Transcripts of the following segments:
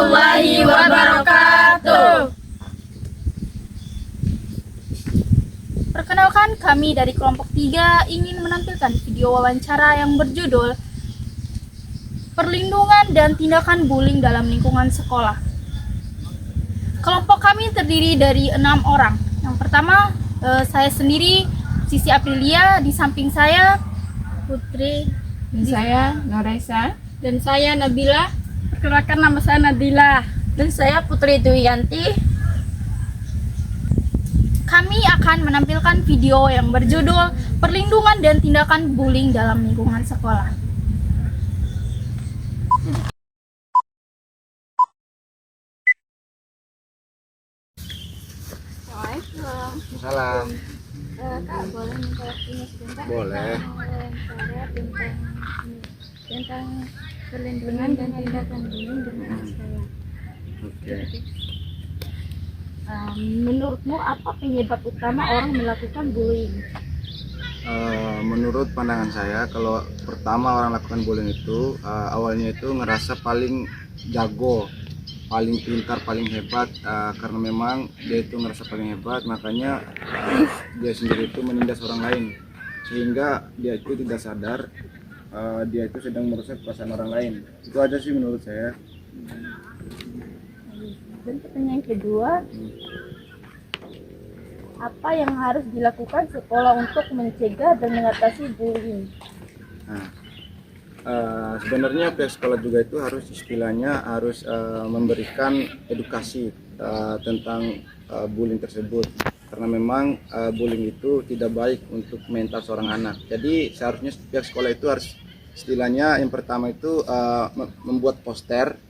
warahmatullahi wabarakatuh. Perkenalkan, kami dari kelompok 3 ingin menampilkan video wawancara yang berjudul Perlindungan dan Tindakan Bullying dalam Lingkungan Sekolah. Kelompok kami terdiri dari 6 orang. Yang pertama, saya sendiri, Sisi Aprilia, di samping saya Putri, Dan saya Noresa. dan saya Nabila. Perkenalkan, nama saya Nadila. Dan saya Putri Duyanti. Kami akan menampilkan video yang berjudul Perlindungan dan Tindakan Bullying dalam Lingkungan Sekolah. Salam. Kak, boleh minta waktunya sebentar? Boleh. Wawancara tentang perlindungan dan tindakan bullying dengan sekolah. Oke. Menurutmu apa penyebab utama orang melakukan bullying? Menurut pandangan saya, kalau pertama orang lakukan bullying itu awalnya itu ngerasa paling jago, paling pintar, paling hebat, karena memang dia itu ngerasa paling hebat, makanya dia sendiri itu menindas orang lain, sehingga dia itu tidak sadar dia itu sedang merusak perasaan orang lain. Itu aja sih menurut saya. Dan pertanyaan kedua, apa yang harus dilakukan sekolah untuk mencegah dan mengatasi bullying? Nah, sebenarnya pihak sekolah juga itu harus istilahnya harus memberikan edukasi tentang bullying tersebut, karena memang bullying itu tidak baik untuk mental seorang anak. Jadi seharusnya pihak sekolah itu harus istilahnya yang pertama itu membuat poster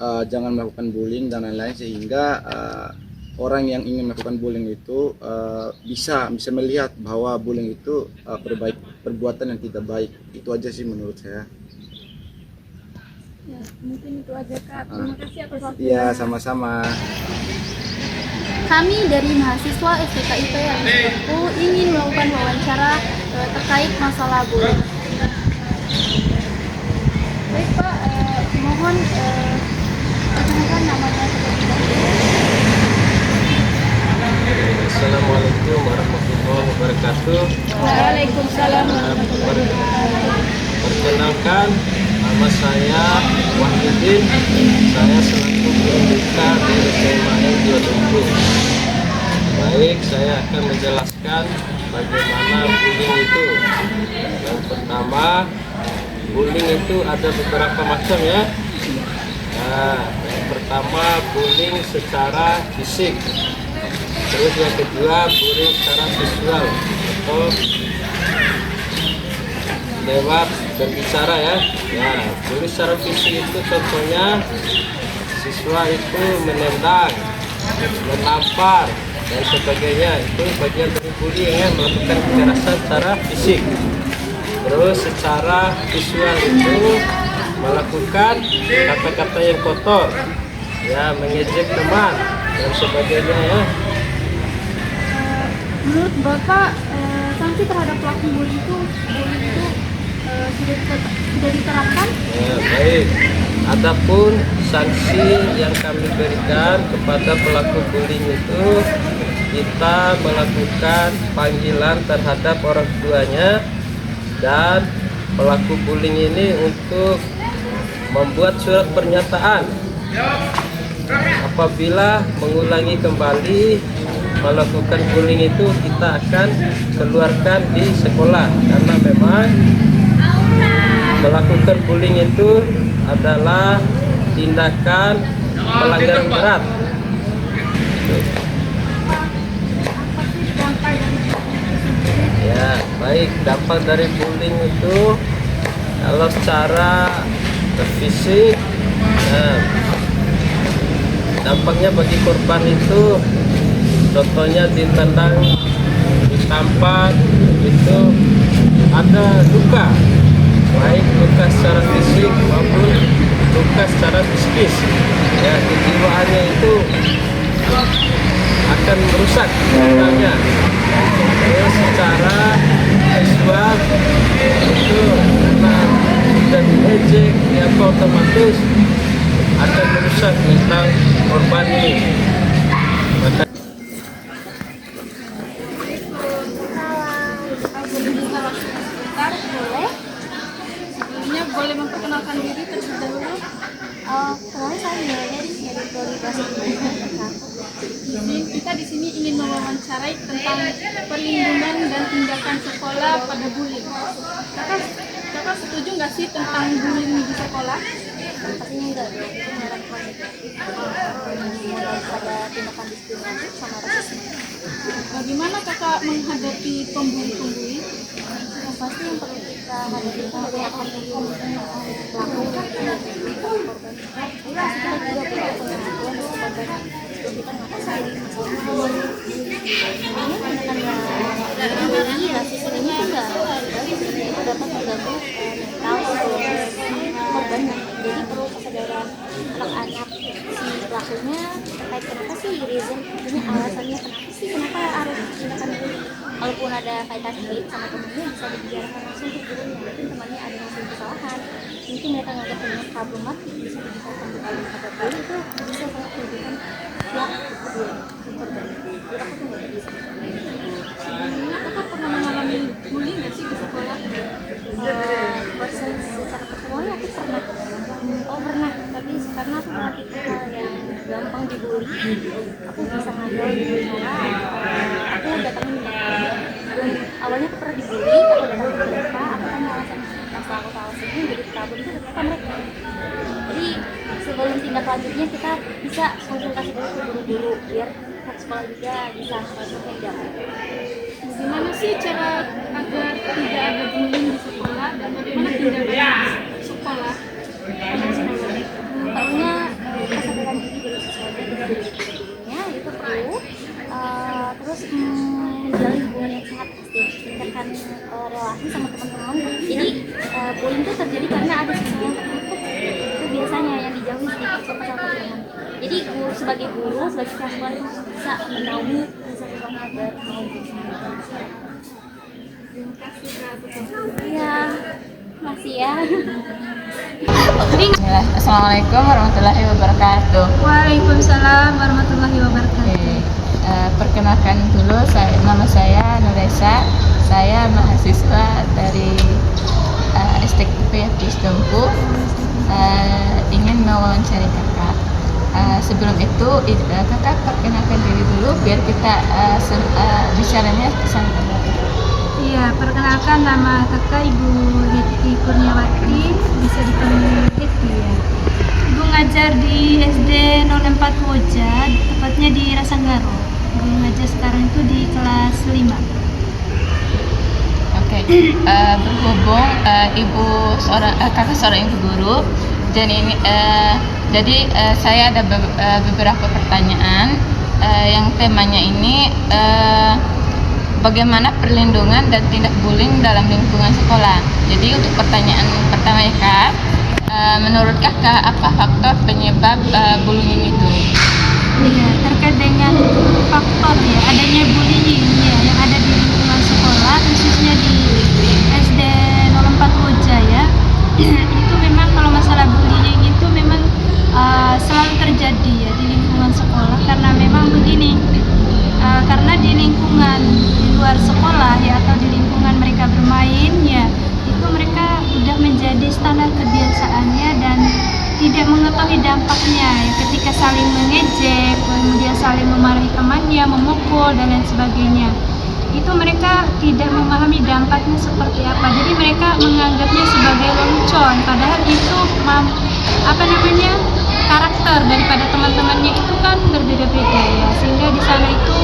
jangan melakukan bullying dan lain-lain, sehingga orang yang ingin melakukan bullying itu bisa melihat bahwa bullying itu perbuatan yang tidak baik. Itu aja sih menurut saya. Ya, mungkin itu aja Kak. Terima kasih atas waktunya. Iya, sama-sama. Kami dari mahasiswa STKIP yang ingin melakukan wawancara terkait masalah bullying. Baik Pak, mohon perkenalkan namanya terlebih dahulu. Assalamualaikum warahmatullahi wabarakatuh. Waalaikumsalam warahmatullahi wabarakatuh. Perkenalkan, nama saya Wahyudin. Saya selaku PMDK dari SMAN Diodompu. Baik, saya akan menjelaskan bagaimana bullying itu. Yang pertama, bullying itu ada beberapa macam ya. Nah, yang pertama bullying secara fisik. Terus yang kedua bullying secara visual atau lewat berbicara ya. Ya, bullying secara fisik itu contohnya siswa itu menendang, menampar dan sebagainya. Itu bagian dari bullying ya, melakukan kekerasan secara fisik. Terus secara visual itu melakukan kata-kata yang kotor, ya, mengejek teman dan sebagainya ya. Menurut Bapak, sanksi terhadap pelaku bullying itu sudah diterapkan? Ya, baik. Adapun sanksi yang kami berikan kepada pelaku bullying itu, kita melakukan panggilan terhadap orang tuanya dan pelaku bullying ini untuk membuat surat pernyataan. Apabila mengulangi kembali melakukan bullying itu, kita akan keluarkan di sekolah, karena memang melakukan bullying itu adalah tindakan pelanggaran berat. Ya, baik, dampak dari bullying itu kalau secara fisik, nah, dampaknya bagi korban itu contohnya ditendang, ditampar, itu ada luka, baik luka secara fisik maupun luka secara psikis. Ya, kejiwaannya itu akan merusak mentalnya. Terus secara visual itu karena sudah diejek, ya otomatis akan merusak mental korban ini. Maka Sebelumnya boleh memperkenalkan diri terlebih dahulu. Kenalin saya Milenia dari Prodi Bahasa Indonesia. Kita di sini ingin mewawancarai tentang perlindungan dan tindakan sekolah pada bullying. Kakak setuju nggak sih tentang bullying di sekolah? Pastinya enggak, itu mengharapkan mulai pada tindakan diskriminatif sama rasisme. Bagaimana kakak menghadapi pembuli? Yang pasti yang perlu kita hadapi adalah pelaku korban. Kita juga punya pengakuan dari korban sebelum kita mengatasi masalah. Ini tindakan rasisme ini tuh enggak itu dapat mengganggu mental korbannya. Jadi perlu kesadaran anak-anak si pelakunya terkait kenapa sih reason, ini alasannya kenapa harus tindakan bullying. Walaupun ada kaitan sedikit sama temennya, bisa dibicarakan langsung ke gurunya. Mungkin temannya ada yang kesalahan, mungkin mereka nganggap temennya problematik, bisa dibicarakan ke guru. Tapi itu bisa sangat merugikan pihak kedua korban. Jadi aku tuh nggak bisa. Sebelumnya kakak pernah mengalami bullying nggak sih di sekolah? Persen secara personal aku pernah. Pernah, tapi karena aku pernah tipe hal yang gampang dibully, aku bisa ngadol di sekolah. Aku datangin mereka. Awalnya aku pernah dibully, aku datangin mereka. Aku kan alasan masalah aku tahu sini jadi kabur itu ternyata mereka. Jadi sebelum tindak lanjutnya kita bisa konsultasi dulu ke guru-guru biar pihak sekolah juga bisa bertindak. Bagaimana sih cara agar tidak ada bullying di sekolah dan bagaimana tindakan sekolah? Perlunya kesadaran diri dari siswanya dari gurunya itu perlu. Terus menjalin hubungan yang sehat pasti, tingkatkan relasi sama teman-teman. Jadi bullying itu terjadi karena ada siswa yang tertutup, itu biasanya yang dijauhi sedikit sama teman. Jadi guru sebagai pihak sekolah itu bisa menaungi siswa-siswa agar mau. Terima kasih Ya, masih ya. Assalamualaikum warahmatullahi wabarakatuh. Waalaikumsalam warahmatullahi wabarakatuh. Perkenalkan dulu, nama saya Nuresa. Saya mahasiswa dari STKP Pistompu. Ingin mewawancari kakak. Sebelum itu, kakak perkenalkan diri dulu biar kita bicaranya santai. Iya, perkenalkan nama kakak Ibu Hetty Kurniawati, bisa dipanggil Hetty ya. Ibu ngajar di SD 04 Woja, tepatnya di Rasanggaro. Ibu ngajar sekarang itu di kelas 5. Oke, berhubung kakak seorang ibu guru, jadi saya ada beberapa pertanyaan yang temanya ini bagaimana perlindungan dan tindak bullying dalam lingkungan sekolah. Jadi untuk pertanyaan pertama ya kak, menurut kakak apa faktor penyebab bullying itu? Iya, terkait dengan faktor ya adanya bullying ya yang ada di lingkungan sekolah, khususnya di SD 04 Woja ya. Itu memang kalau masalah bullying itu memang selalu terjadi ya di lingkungan sekolah, karena memang begini. Karena di lingkungan di luar sekolah ya atau di lingkungan mereka bermain ya, itu mereka sudah menjadi standar kebiasaannya dan tidak mengetahui dampaknya ya, ketika saling mengejek, kemudian saling memarahi temannya, memukul dan lain sebagainya. Itu mereka tidak memahami dampaknya seperti apa. Jadi mereka menganggapnya sebagai lelucon, padahal itu karakter daripada teman-temannya itu kan berbeda-beda ya, sehingga di sana itu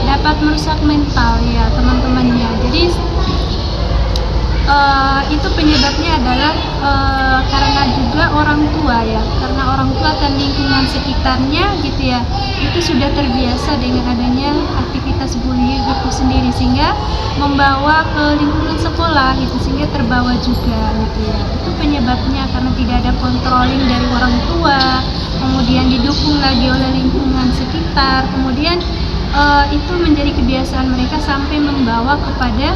dapat merusak mental ya teman-temannya. Jadi itu penyebabnya adalah karena juga orang tua ya, karena orang tua dan lingkungan sekitarnya gitu ya, itu sudah terbiasa dengan adanya aktivitas bullying itu sendiri, sehingga membawa ke lingkungan sekolah gitu, sehingga terbawa juga gitu ya. Itu penyebabnya karena tidak ada controlling dari orang tua, kemudian didukung lagi oleh lingkungan sekitar, kemudian itu menjadi kebiasaan mereka sampai membawa kepada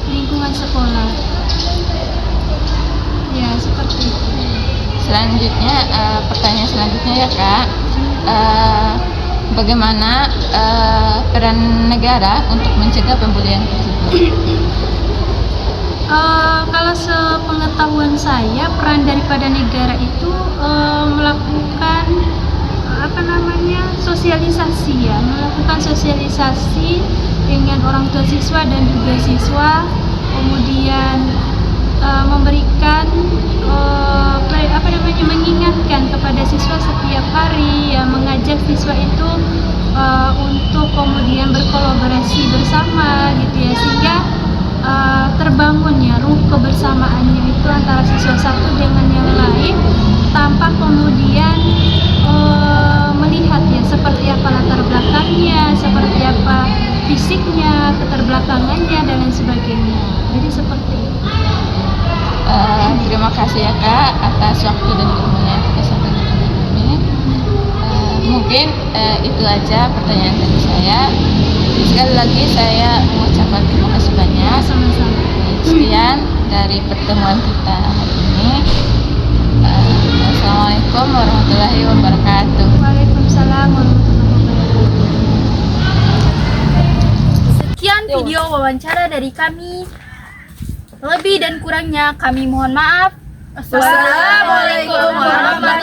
lingkungan sekolah ya, seperti itu. Selanjutnya, pertanyaan selanjutnya ya Kak, bagaimana peran negara untuk mencegah pembulian tersebut? Kalau sepengetahuan saya, peran daripada negara itu melakukan sosialisasi ya, melakukan sosialisasi dengan orang tua siswa dan juga siswa, kemudian memberikan mengingatkan kepada siswa setiap hari, ya, mengajak siswa itu untuk kemudian berkolaborasi bersama gitu ya, sehingga terbangun ya ruh kebersamaannya itu antara siswa satu dengan yang lain, tanpa kemudian melihat ya seperti apa latar belakangnya, seperti apa fisiknya, keterbelakangannya dan lain sebagainya. Jadi seperti itu. Terima kasih ya Kak atas waktu dan ilmunya yang kita sampaikan hari ini. Mungkin itu aja pertanyaan dari saya. Sekali lagi saya mengucapkan terima kasih banyak. Sama-sama. Sekian dari pertemuan kita hari ini. Assalamualaikum warahmatullahi wabarakatuh. Waalaikumsalam warahmatullahi wabarakatuh. Sekian video wawancara dari kami. Lebih dan kurangnya kami mohon maaf. Wassalamualaikum warahmatullahi wabarakatuh.